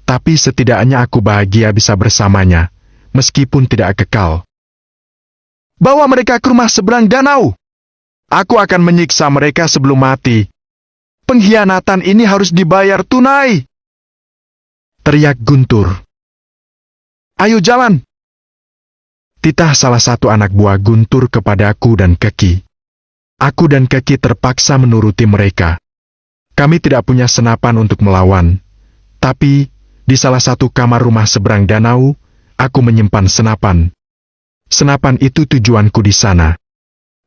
tapi setidaknya aku bahagia bisa bersamanya, meskipun tidak kekal. Bawa mereka ke rumah seberang danau. Aku akan menyiksa mereka sebelum mati. Pengkhianatan ini harus dibayar tunai. Teriak Guntur. Ayo jalan. Titah salah satu anak buah Guntur kepadaku dan Keki. Aku dan Keki terpaksa menuruti mereka. Kami tidak punya senapan untuk melawan. Tapi, di salah satu kamar rumah seberang danau, aku menyimpan senapan. Senapan itu tujuanku di sana.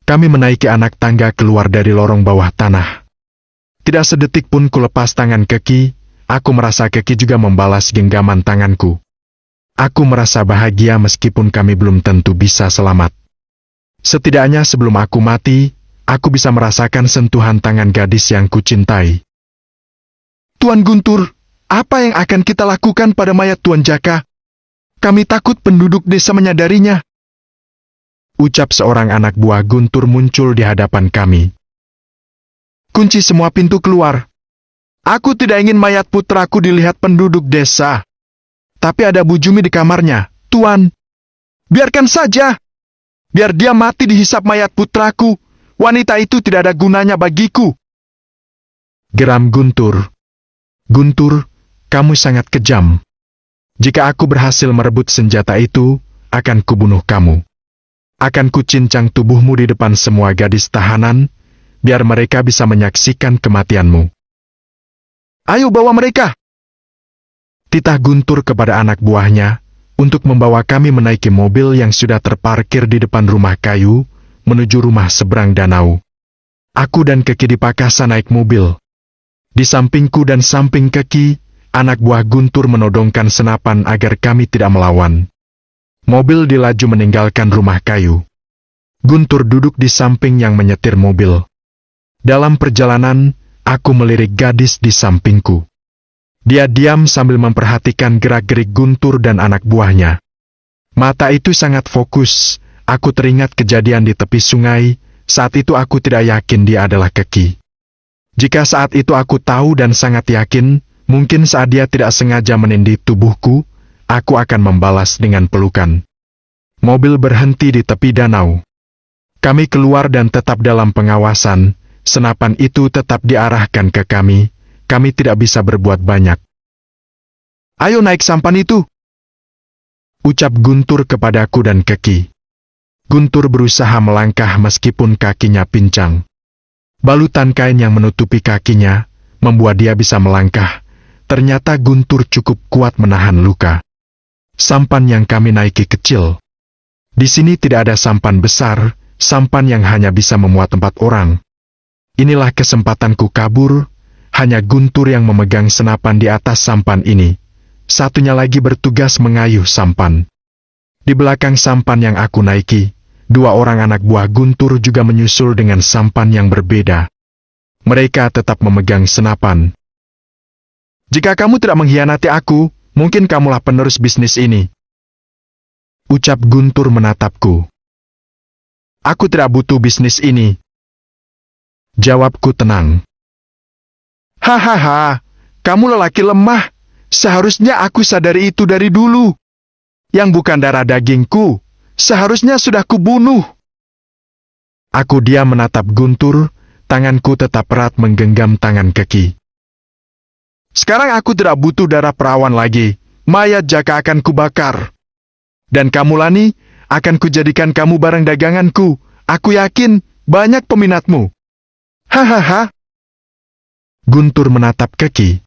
Kami menaiki anak tangga keluar dari lorong bawah tanah. Tidak sedetik pun kulepas tangan Keki, aku merasa Keki juga membalas genggaman tanganku. Aku merasa bahagia meskipun kami belum tentu bisa selamat. Setidaknya sebelum aku mati, aku bisa merasakan sentuhan tangan gadis yang kucintai. Tuan Guntur, apa yang akan kita lakukan pada mayat Tuan Jaka? Kami takut penduduk desa menyadarinya. Ucap seorang anak buah Guntur muncul di hadapan kami. Kunci semua pintu keluar. Aku tidak ingin mayat putraku dilihat penduduk desa. Tapi ada Bu Jumi di kamarnya, Tuan. Biarkan saja. Biar dia mati dihisap mayat putraku. Wanita itu tidak ada gunanya bagiku. Geram Guntur. Guntur, kamu sangat kejam. Jika aku berhasil merebut senjata itu, akan kubunuh kamu. Akan kucincang tubuhmu di depan semua gadis tahanan, biar mereka bisa menyaksikan kematianmu. Ayo bawa mereka. Titah Guntur kepada anak buahnya, untuk membawa kami menaiki mobil yang sudah terparkir di depan rumah kayu, menuju rumah seberang danau. Aku dan Keki dipaksa naik mobil. Di sampingku dan samping Keki, anak buah Guntur menodongkan senapan agar kami tidak melawan. Mobil dilaju meninggalkan rumah kayu. Guntur duduk di samping yang menyetir mobil. Dalam perjalanan, aku melirik gadis di sampingku. Dia diam sambil memperhatikan gerak-gerik Guntur dan anak buahnya. Mata itu sangat fokus. Aku teringat kejadian di tepi sungai. Saat itu aku tidak yakin dia adalah Keki. Jika saat itu aku tahu dan sangat yakin, mungkin saat dia tidak sengaja menindih tubuhku, aku akan membalas dengan pelukan. Mobil berhenti di tepi danau. Kami keluar dan tetap dalam pengawasan. Senapan itu tetap diarahkan ke kami. Kami tidak bisa berbuat banyak. Ayo naik sampan itu. Ucap Guntur kepadaku dan Keki. Guntur berusaha melangkah meskipun kakinya pincang. Balutan kain yang menutupi kakinya, membuat dia bisa melangkah. Ternyata Guntur cukup kuat menahan luka. Sampan yang kami naiki kecil. Di sini tidak ada sampan besar, sampan yang hanya bisa memuat 4 orang. Inilah kesempatanku kabur. Hanya Guntur yang memegang senapan di atas sampan ini. Satunya lagi bertugas mengayuh sampan. Di belakang sampan yang aku naiki, 2 orang anak buah Guntur juga menyusul dengan sampan yang berbeda. Mereka tetap memegang senapan. Jika kamu tidak mengkhianati aku, mungkin kamulah penerus bisnis ini. Ucap Guntur menatapku. Aku tidak butuh bisnis ini. Jawabku tenang. Hahaha, kamu lelaki lemah. Seharusnya aku sadari itu dari dulu. Yang bukan darah dagingku, seharusnya sudah kubunuh. Aku diam menatap Guntur, tanganku tetap erat menggenggam tangan Keki. Sekarang aku tidak butuh darah perawan lagi. Mayat Jaka akan kubakar. Dan kamu Lani, akan kujadikan kamu barang daganganku. Aku yakin banyak peminatmu. Hahaha. Guntur menatap Keki.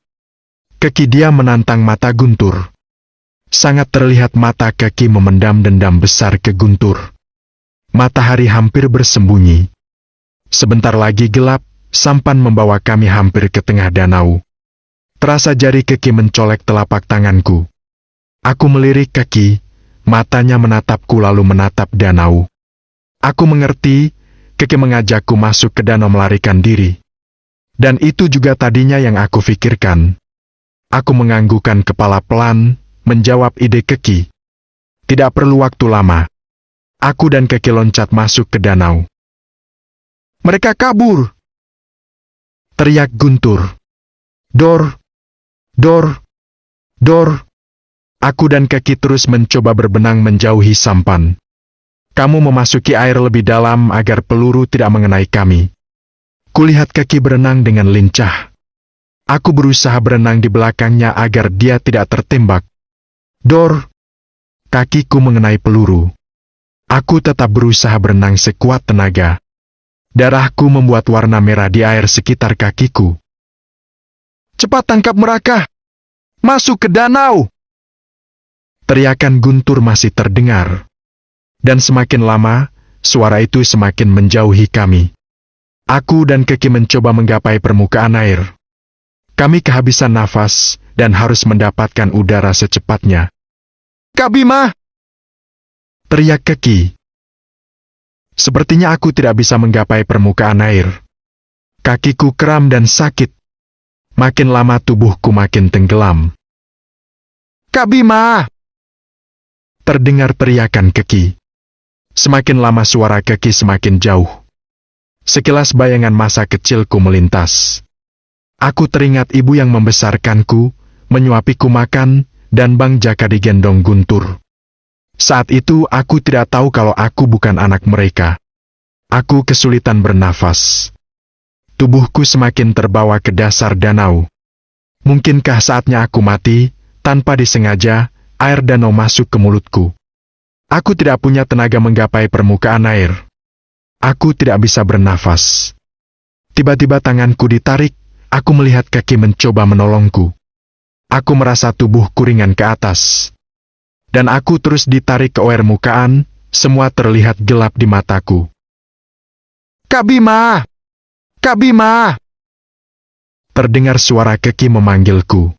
Keki diam menantang mata Guntur. Sangat terlihat mata Keki memendam dendam besar ke Guntur. Matahari hampir bersembunyi. Sebentar lagi gelap, sampan membawa kami hampir ke tengah danau. Terasa jari Keki mencolek telapak tanganku. Aku melirik Keki, matanya menatapku lalu menatap danau. Aku mengerti, Keki mengajakku masuk ke danau melarikan diri. Dan itu juga tadinya yang aku pikirkan. Aku menganggukkan kepala pelan, menjawab ide Keki. Tidak perlu waktu lama. Aku dan Keki loncat masuk ke danau. Mereka kabur! Teriak Guntur. Dor! Dor! Dor, aku dan Keki terus mencoba berbenang menjauhi sampan. Kamu memasuki air lebih dalam agar peluru tidak mengenai kami. Kulihat Keki berenang dengan lincah. Aku berusaha berenang di belakangnya agar dia tidak tertembak. Dor, kakiku mengenai peluru. Aku tetap berusaha berenang sekuat tenaga. Darahku membuat warna merah di air sekitar kakiku. Cepat tangkap mereka! Masuk ke danau! Teriakan Guntur masih terdengar. Dan semakin lama, suara itu semakin menjauhi kami. Aku dan Keki mencoba menggapai permukaan air. Kami kehabisan nafas dan harus mendapatkan udara secepatnya. Kak Bima! Teriak Keki. Sepertinya aku tidak bisa menggapai permukaan air. Kakiku kram dan sakit. Makin lama tubuhku makin tenggelam. Kak Bima! Terdengar teriakan Keki. Semakin lama suara Keki semakin jauh. Sekilas bayangan masa kecilku melintas. Aku teringat ibu yang membesarkanku, menyuapiku makan, dan Bang Jaka digendong Guntur. Saat itu aku tidak tahu kalau aku bukan anak mereka. Aku kesulitan bernafas. Tubuhku semakin terbawa ke dasar danau. Mungkinkah saatnya aku mati, tanpa disengaja, air danau masuk ke mulutku. Aku tidak punya tenaga menggapai permukaan air. Aku tidak bisa bernafas. Tiba-tiba tanganku ditarik, aku melihat Keki mencoba menolongku. Aku merasa tubuhku ringan ke atas. Dan aku terus ditarik ke permukaan, semua terlihat gelap di mataku. Kak Bima! Kak Bima! Terdengar suara Keki memanggilku.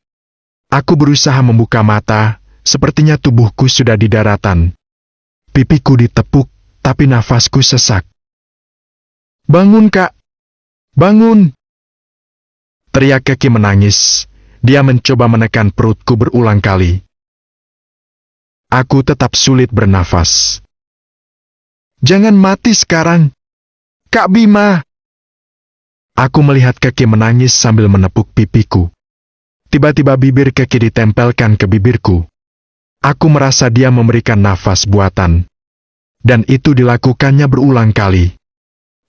Aku berusaha membuka mata, sepertinya tubuhku sudah di daratan. Pipiku ditepuk, tapi nafasku sesak. Bangun, Kak! Bangun! Teriak Keki menangis. Dia mencoba menekan perutku berulang kali. Aku tetap sulit bernafas. Jangan mati sekarang, Kak Bima! Aku melihat Keki menangis sambil menepuk pipiku. Tiba-tiba bibir Keki ditempelkan ke bibirku. Aku merasa dia memberikan nafas buatan. Dan itu dilakukannya berulang kali.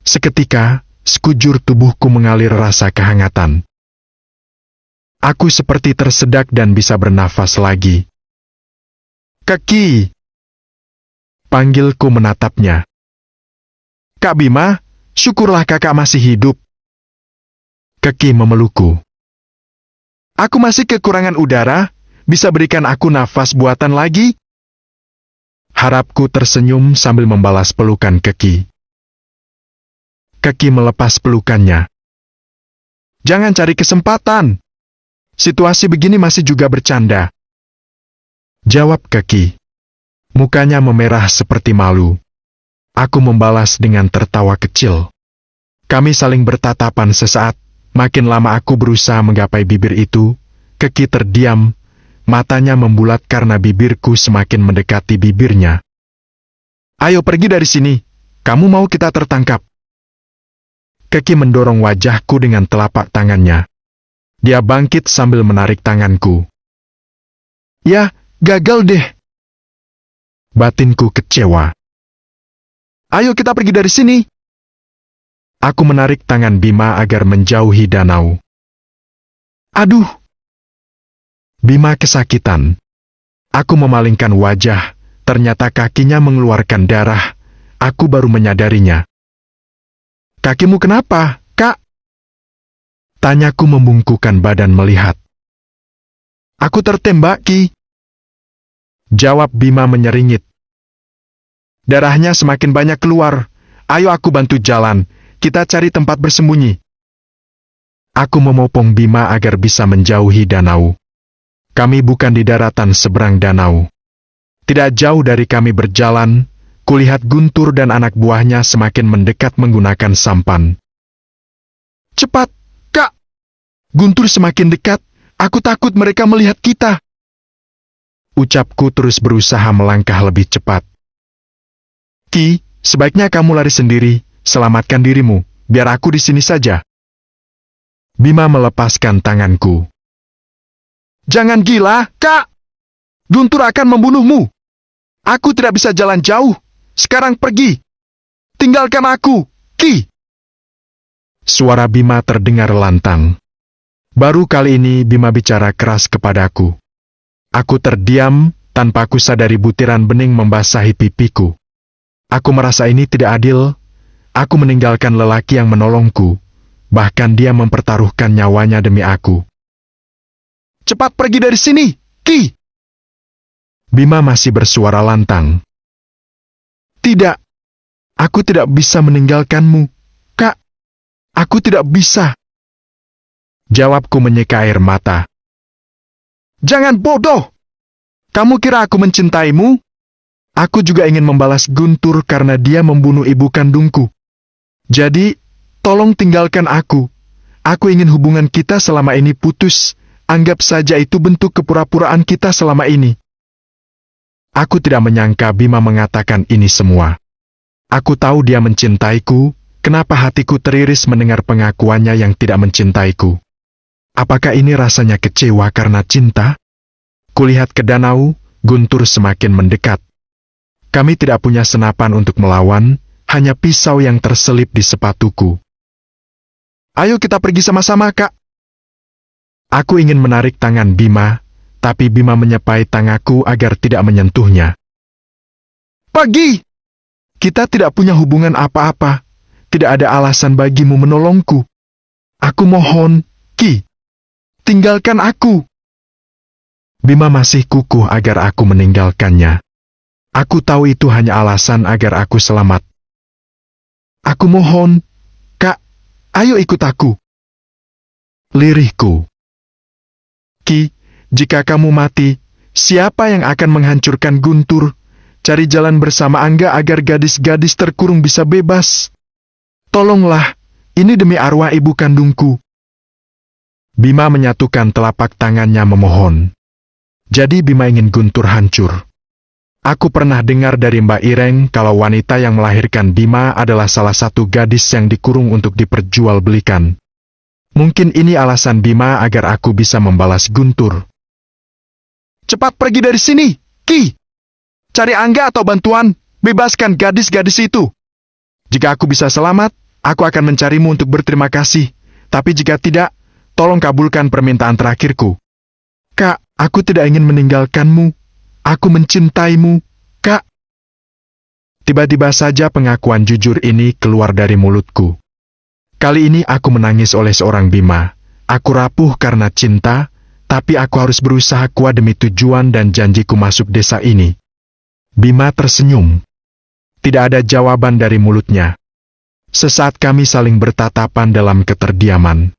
Seketika, sekujur tubuhku mengalir rasa kehangatan. Aku seperti tersedak dan bisa bernafas lagi. Keki! Panggilku menatapnya. Kak Bima, syukurlah kakak masih hidup. Keki memelukku. Aku masih kekurangan udara, bisa berikan aku nafas buatan lagi? Harapku tersenyum sambil membalas pelukan Keki. Keki melepas pelukannya. Jangan cari kesempatan. Situasi begini masih juga bercanda. Jawab Keki. Mukanya memerah seperti malu. Aku membalas dengan tertawa kecil. Kami saling bertatapan sesaat. Makin lama aku berusaha menggapai bibir itu, Keki terdiam, matanya membulat karena bibirku semakin mendekati bibirnya. Ayo pergi dari sini, kamu mau kita tertangkap. Keki mendorong wajahku dengan telapak tangannya. Dia bangkit sambil menarik tanganku. Ya, gagal deh. Batinku kecewa. Ayo kita pergi dari sini. Aku menarik tangan Bima agar menjauhi danau. Aduh! Bima kesakitan. Aku memalingkan wajah, ternyata kakinya mengeluarkan darah. Aku baru menyadarinya. Kakimu kenapa, Kak? Tanyaku membungkukkan badan melihat. Aku tertembak, Ki. Jawab Bima menyeringit. Darahnya semakin banyak keluar. Ayo aku bantu jalan. Kita cari tempat bersembunyi. Aku memopong Bima agar bisa menjauhi danau. Kami bukan di daratan seberang danau. Tidak jauh dari kami berjalan, kulihat Guntur dan anak buahnya semakin mendekat menggunakan sampan. Cepat, Kak! Guntur semakin dekat, aku takut mereka melihat kita. Ucapku terus berusaha melangkah lebih cepat. Ki, sebaiknya kamu lari sendiri. Selamatkan dirimu, biar aku di sini saja. Bima melepaskan tanganku. Jangan gila, Kak! Guntur akan membunuhmu. Aku tidak bisa jalan jauh. Sekarang pergi. Tinggalkan aku, Ki! Suara Bima terdengar lantang. Baru kali ini Bima bicara keras kepadaku. Aku terdiam tanpa aku sadari butiran bening membasahi pipiku. Aku merasa ini tidak adil. Aku meninggalkan lelaki yang menolongku. Bahkan dia mempertaruhkan nyawanya demi aku. Cepat pergi dari sini, Ki! Bima masih bersuara lantang. Tidak. Aku tidak bisa meninggalkanmu, Kak. Aku tidak bisa. Jawabku menyeka air mata. Jangan bodoh! Kamu kira aku mencintaimu? Aku juga ingin membalas Guntur karena dia membunuh ibu kandungku. Jadi, tolong tinggalkan aku. Aku ingin hubungan kita selama ini putus. Anggap saja itu bentuk kepura-puraan kita selama ini. Aku tidak menyangka Bima mengatakan ini semua. Aku tahu dia mencintaiku, kenapa hatiku teriris mendengar pengakuannya yang tidak mencintaiku. Apakah ini rasanya kecewa karena cinta? Kulihat ke danau, Guntur semakin mendekat. Kami tidak punya senapan untuk melawan, hanya pisau yang terselip di sepatuku. Ayo kita pergi sama-sama, Kak. Aku ingin menarik tangan Bima, tapi Bima menyepai tanganku agar tidak menyentuhnya. Pergi! Kita tidak punya hubungan apa-apa. Tidak ada alasan bagimu menolongku. Aku mohon, Ki. Tinggalkan aku. Bima masih kukuh agar aku meninggalkannya. Aku tahu itu hanya alasan agar aku selamat. Aku mohon, Kak, ayo ikut aku. Lirihku. Ki, jika kamu mati, siapa yang akan menghancurkan Guntur? Cari jalan bersama Angga agar gadis-gadis terkurung bisa bebas. Tolonglah, ini demi arwah ibu kandungku. Bima menyatukan telapak tangannya memohon. Jadi Bima ingin Guntur hancur. Aku pernah dengar dari Mbak Ireng kalau wanita yang melahirkan Bima adalah salah satu gadis yang dikurung untuk diperjualbelikan. Mungkin ini alasan Bima agar aku bisa membalas Guntur. Cepat pergi dari sini, Ki! Cari Angga atau bantuan, bebaskan gadis-gadis itu. Jika aku bisa selamat, aku akan mencarimu untuk berterima kasih. Tapi jika tidak, tolong kabulkan permintaan terakhirku. Kak, aku tidak ingin meninggalkanmu. Aku mencintaimu, Kak. Tiba-tiba saja pengakuan jujur ini keluar dari mulutku. Kali ini aku menangis oleh seorang Bima. Aku rapuh karena cinta, tapi aku harus berusaha kuat demi tujuan dan janjiku masuk desa ini. Bima tersenyum. Tidak ada jawaban dari mulutnya. Sesaat kami saling bertatapan dalam keterdiaman.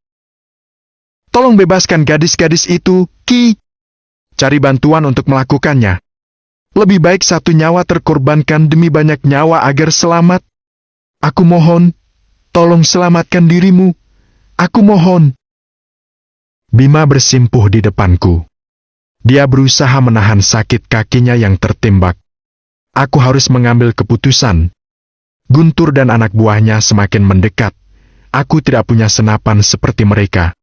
Tolong bebaskan gadis-gadis itu, Ki. Cari bantuan untuk melakukannya. Lebih baik satu nyawa terkorbankan demi banyak nyawa agar selamat. Aku mohon, tolong selamatkan dirimu. Aku mohon. Bima bersimpuh di depanku. Dia berusaha menahan sakit kakinya yang tertembak. Aku harus mengambil keputusan. Guntur dan anak buahnya semakin mendekat. Aku tidak punya senapan seperti mereka.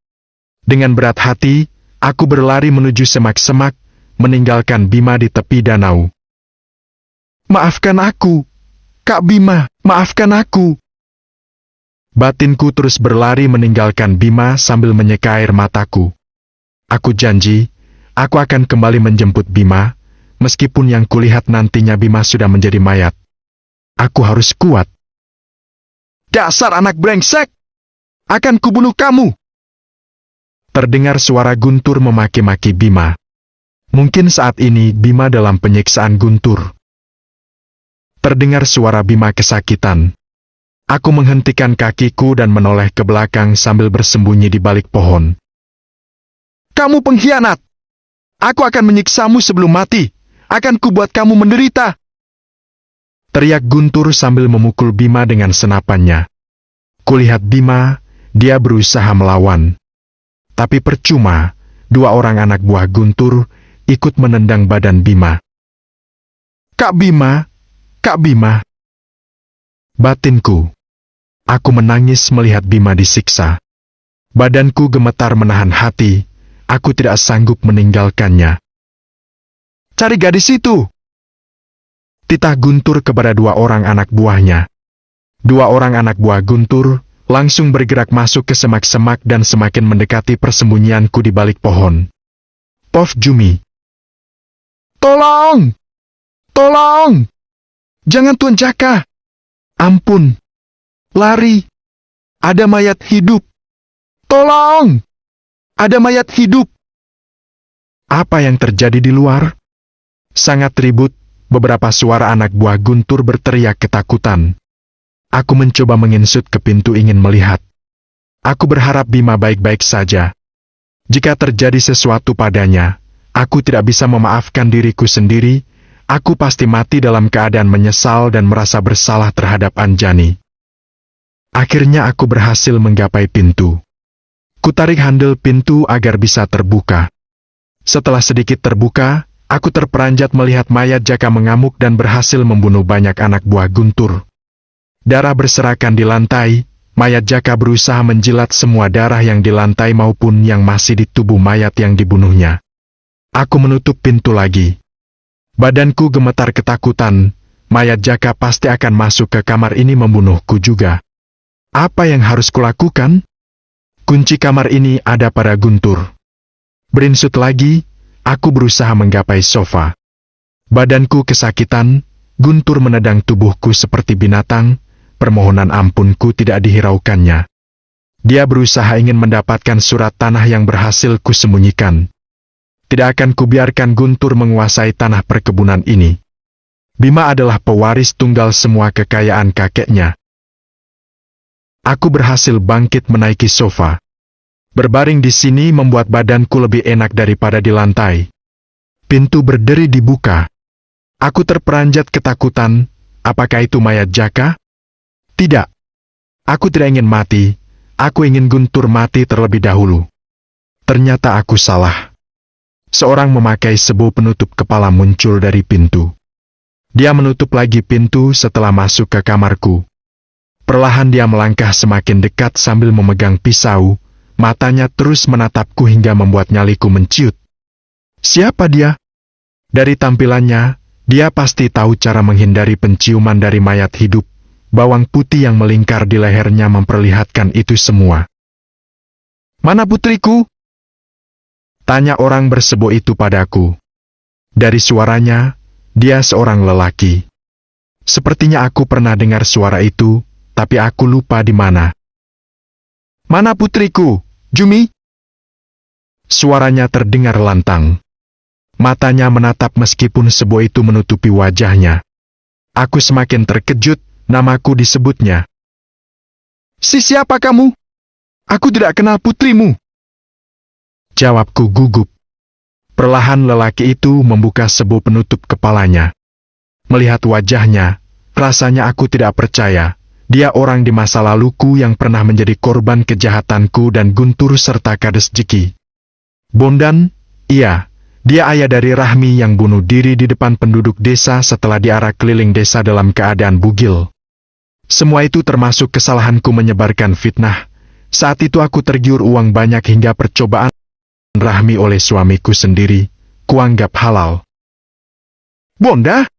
Dengan berat hati, aku berlari menuju semak-semak, meninggalkan Bima di tepi danau. Maafkan aku, Kak Bima, maafkan aku. Batinku terus berlari meninggalkan Bima sambil menyeka air mataku. Aku janji, aku akan kembali menjemput Bima, meskipun yang kulihat nantinya Bima sudah menjadi mayat. Aku harus kuat. Dasar anak brengsek! Akan kubunuh kamu! Terdengar suara Guntur memaki-maki Bima. Mungkin saat ini Bima dalam penyiksaan Guntur. Terdengar suara Bima kesakitan. Aku menghentikan kakiku dan menoleh ke belakang sambil bersembunyi di balik pohon. Kamu pengkhianat! Aku akan menyiksamu sebelum mati. Akan kubuat kamu menderita. Teriak Guntur sambil memukul Bima dengan senapannya. Kulihat Bima, dia berusaha melawan. Tapi percuma, dua orang anak buah Guntur ikut menendang badan Bima. Kak Bima, Kak Bima. Batinku. Aku menangis melihat Bima disiksa. Badanku gemetar menahan hati. aku tidak sanggup meninggalkannya. Cari gadis itu! Titah Guntur kepada dua orang anak buahnya. Dua orang anak buah Guntur langsung bergerak masuk ke semak-semak dan semakin mendekati persembunyianku di balik pohon. Pof Jumi! Tolong! Tolong! Jangan Tuan Jaka! Ampun! Lari! Ada mayat hidup! Tolong! Ada mayat hidup! Apa yang terjadi di luar? Sangat ribut, beberapa suara anak buah Guntur berteriak ketakutan. Aku mencoba menginsut ke pintu ingin melihat. Aku berharap Bima baik-baik saja. Jika terjadi sesuatu padanya, aku tidak bisa memaafkan diriku sendiri, aku pasti mati dalam keadaan menyesal dan merasa bersalah terhadap Anjani. Akhirnya aku berhasil menggapai pintu. Kutarik handle pintu agar bisa terbuka. Setelah sedikit terbuka, aku terperanjat melihat mayat Jaka mengamuk dan berhasil membunuh banyak anak buah Guntur. Darah berserakan di lantai, mayat Jaka berusaha menjilat semua darah yang di lantai maupun yang masih di tubuh mayat yang dibunuhnya. Aku menutup pintu lagi. Badanku gemetar ketakutan, mayat Jaka pasti akan masuk ke kamar ini membunuhku juga. Apa yang harus kulakukan? Kunci kamar ini ada pada Guntur. Berinsut lagi, aku berusaha menggapai sofa. Badanku kesakitan, Guntur menendang tubuhku seperti binatang, permohonan ampunku tidak dihiraukannya. Dia berusaha ingin mendapatkan surat tanah yang berhasil kusembunyikan. Tidak akan kubiarkan Guntur menguasai tanah perkebunan ini. Bima adalah pewaris tunggal semua kekayaan kakeknya. Aku berhasil bangkit menaiki sofa. Berbaring di sini membuat badanku lebih enak daripada di lantai. Pintu berderi dibuka. Aku terperanjat ketakutan. Apakah itu mayat Jaka? Tidak. Aku tidak ingin mati. Aku ingin Guntur mati terlebih dahulu. Ternyata aku salah. Seorang memakai sebu penutup kepala muncul dari pintu. Dia menutup lagi pintu setelah masuk ke kamarku. Perlahan dia melangkah semakin dekat sambil memegang pisau. Matanya terus menatapku hingga membuat nyaliku menciut. Siapa dia? Dari tampilannya, dia pasti tahu cara menghindari penciuman dari mayat hidup. Bawang putih yang melingkar di lehernya memperlihatkan itu semua. Mana putriku? Tanya orang bersebo itu padaku. Dari suaranya, dia seorang lelaki. Sepertinya aku pernah dengar suara itu, tapi aku lupa di mana. Mana putriku, Jumi? Suaranya terdengar lantang. Matanya menatap meskipun sebo itu menutupi wajahnya. Aku semakin terkejut, namaku disebutnya. Si siapa kamu? Aku tidak kenal putrimu. Jawabku gugup. Perlahan lelaki itu membuka sebo penutup kepalanya. Melihat wajahnya, rasanya aku tidak percaya. Dia orang di masa laluku yang pernah menjadi korban kejahatanku dan Guntur serta Kades Jeki. Bondan, iya, dia ayah dari Rahmi yang bunuh diri di depan penduduk desa setelah diarak keliling desa dalam keadaan bugil. Semua itu termasuk kesalahanku menyebarkan fitnah. Saat itu aku tergiur uang banyak hingga percobaan Rahmi oleh suamiku sendiri, kuanggap halal. Bonda?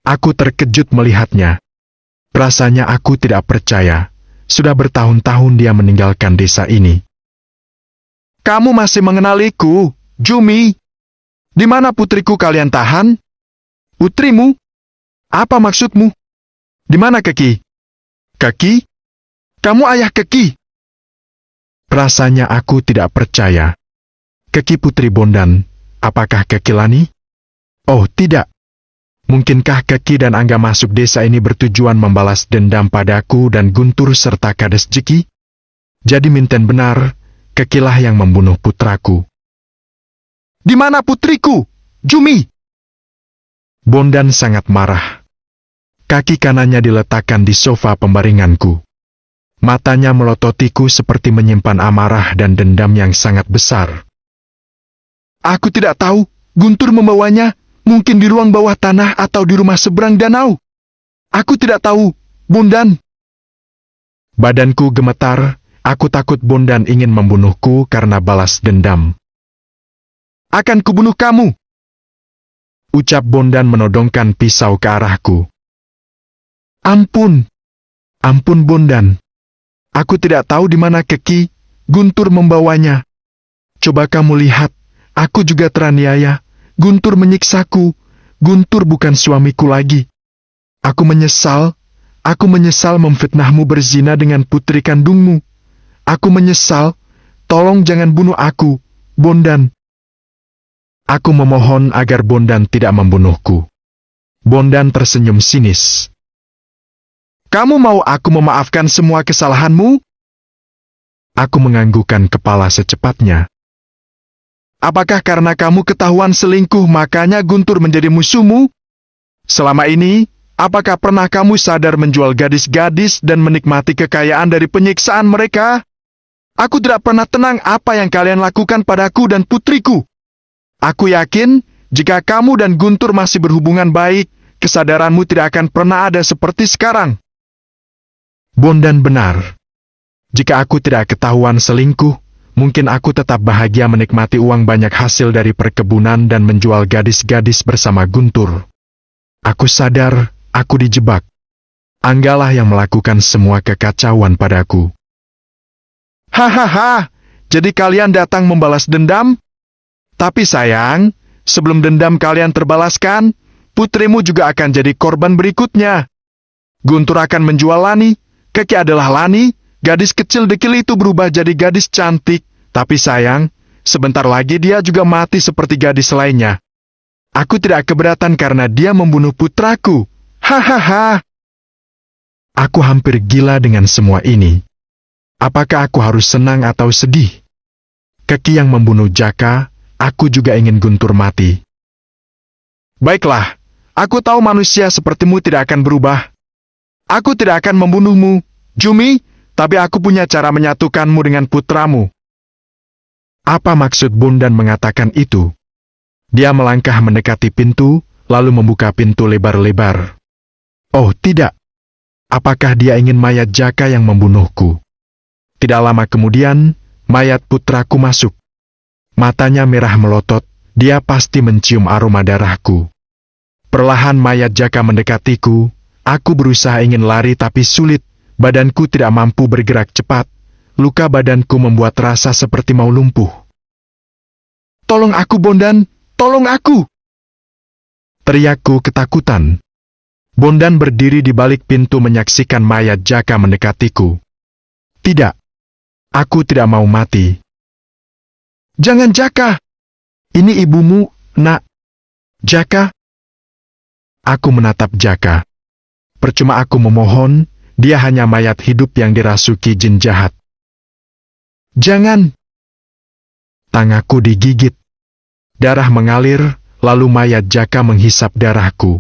Aku terkejut melihatnya. Rasanya aku tidak percaya. Sudah bertahun-tahun dia meninggalkan desa ini. Kamu masih mengenaliku, Jumi? Di mana putriku kalian tahan? Putrimu? Apa maksudmu? Di mana Keki? Keki? Kamu ayah Keki? Rasanya aku tidak percaya. Keki putri Bondan, apakah Keki Lani? Oh tidak. Mungkinkah Keki dan Angga masuk desa ini bertujuan membalas dendam padaku dan Guntur serta Kades Jeki? Jadi Minten benar, Kekilah yang membunuh putraku. Di mana putriku, Jumi? Bondan sangat marah. Kaki kanannya diletakkan di sofa pembaringanku. Matanya melototiku seperti menyimpan amarah dan dendam yang sangat besar. Aku tidak tahu, Guntur membawanya. Mungkin di ruang bawah tanah atau di rumah seberang danau. Aku tidak tahu, Bondan. Badanku gemetar, Aku takut Bondan ingin membunuhku karena balas dendam. Akan kubunuh kamu, ucap Bondan menodongkan pisau ke arahku. Ampun, ampun Bondan. Aku tidak tahu di mana Keki, Guntur membawanya. Coba kamu lihat, aku juga teraniaya. Guntur menyiksaku. Guntur bukan suamiku lagi. Aku menyesal memfitnahmu berzina dengan putri kandungmu. Aku menyesal, tolong jangan bunuh aku, Bondan. Aku memohon agar Bondan tidak membunuhku. Bondan tersenyum sinis. Kamu mau aku memaafkan semua kesalahanmu? Aku menganggukkan kepala secepatnya. Apakah karena kamu ketahuan selingkuh makanya Guntur menjadi musuhmu? Selama ini, apakah pernah kamu sadar menjual gadis-gadis dan menikmati kekayaan dari penyiksaan mereka? Aku tidak pernah tenang apa yang kalian lakukan padaku dan putriku. Aku yakin, jika kamu dan Guntur masih berhubungan baik, kesadaranmu tidak akan pernah ada seperti sekarang. Bondan benar. Jika aku tidak ketahuan selingkuh, mungkin aku tetap bahagia menikmati uang banyak hasil dari perkebunan dan menjual gadis-gadis bersama Guntur. Aku sadar, aku dijebak. Anggalah yang melakukan semua kekacauan padaku. Hahaha, jadi kalian datang membalas dendam? Tapi sayang, sebelum dendam kalian terbalaskan, putrimu juga akan jadi korban berikutnya. Guntur akan menjual Lani, Keki adalah Lani, gadis kecil dekil itu berubah jadi gadis cantik. Tapi sayang, sebentar lagi dia juga mati seperti gadis lainnya. Aku tidak keberatan karena dia membunuh putraku. Hahaha. Aku hampir gila dengan semua ini. Apakah aku harus senang atau sedih? Keki yang membunuh Jaka, aku juga ingin Guntur mati. Baiklah, aku tahu manusia sepertimu tidak akan berubah. Aku tidak akan membunuhmu, Jumi, tapi aku punya cara menyatukanmu dengan putramu. Apa maksud Bondan mengatakan itu? Dia melangkah mendekati pintu, lalu membuka pintu lebar-lebar. Oh tidak. Apakah dia ingin mayat Jaka yang membunuhku? Tidak lama kemudian, mayat putraku masuk. Matanya merah melotot, dia pasti mencium aroma darahku. Perlahan mayat Jaka mendekatiku, aku berusaha ingin lari tapi sulit, badanku tidak mampu bergerak cepat. Luka badanku membuat rasa seperti mau lumpuh. Tolong aku, Bondan! Tolong aku! Teriakku ketakutan. Bondan berdiri di balik pintu menyaksikan mayat Jaka mendekatiku. Tidak. Aku tidak mau mati. Jangan Jaka! Ini ibumu, nak. Jaka? Aku menatap Jaka. Percuma aku memohon, dia hanya mayat hidup yang dirasuki jin jahat. Jangan! Tanganku digigit. Darah mengalir, lalu mayat Jaka menghisap darahku.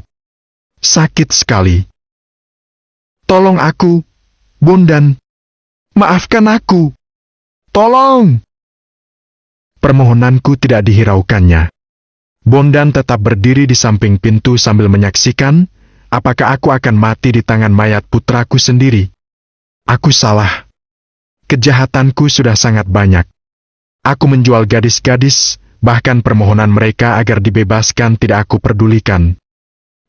Sakit sekali. Tolong aku, Bondan. Maafkan aku. Tolong! Permohonanku tidak dihiraukannya. Bondan tetap berdiri di samping pintu sambil menyaksikan, apakah aku akan mati di tangan mayat putraku sendiri. Aku salah. Kejahatanku sudah sangat banyak. Aku menjual gadis-gadis, bahkan permohonan mereka agar dibebaskan tidak aku pedulikan.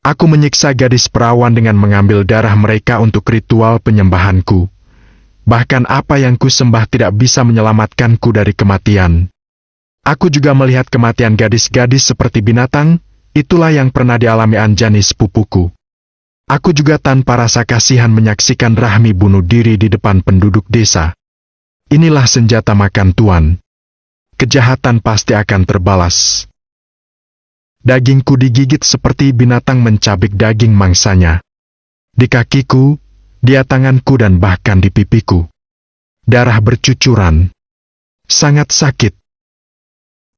Aku menyiksa gadis perawan dengan mengambil darah mereka untuk ritual penyembahanku. Bahkan apa yang kusembah tidak bisa menyelamatkanku dari kematian. Aku juga melihat kematian gadis-gadis seperti binatang, itulah yang pernah dialami Anjani sepupuku. Aku juga tanpa rasa kasihan menyaksikan Rahmi bunuh diri di depan penduduk desa. Inilah senjata makan tuan. Kejahatan pasti akan terbalas. Dagingku digigit seperti binatang mencabik daging mangsanya. Di kakiku, di tanganku dan bahkan di pipiku. Darah bercucuran. Sangat sakit.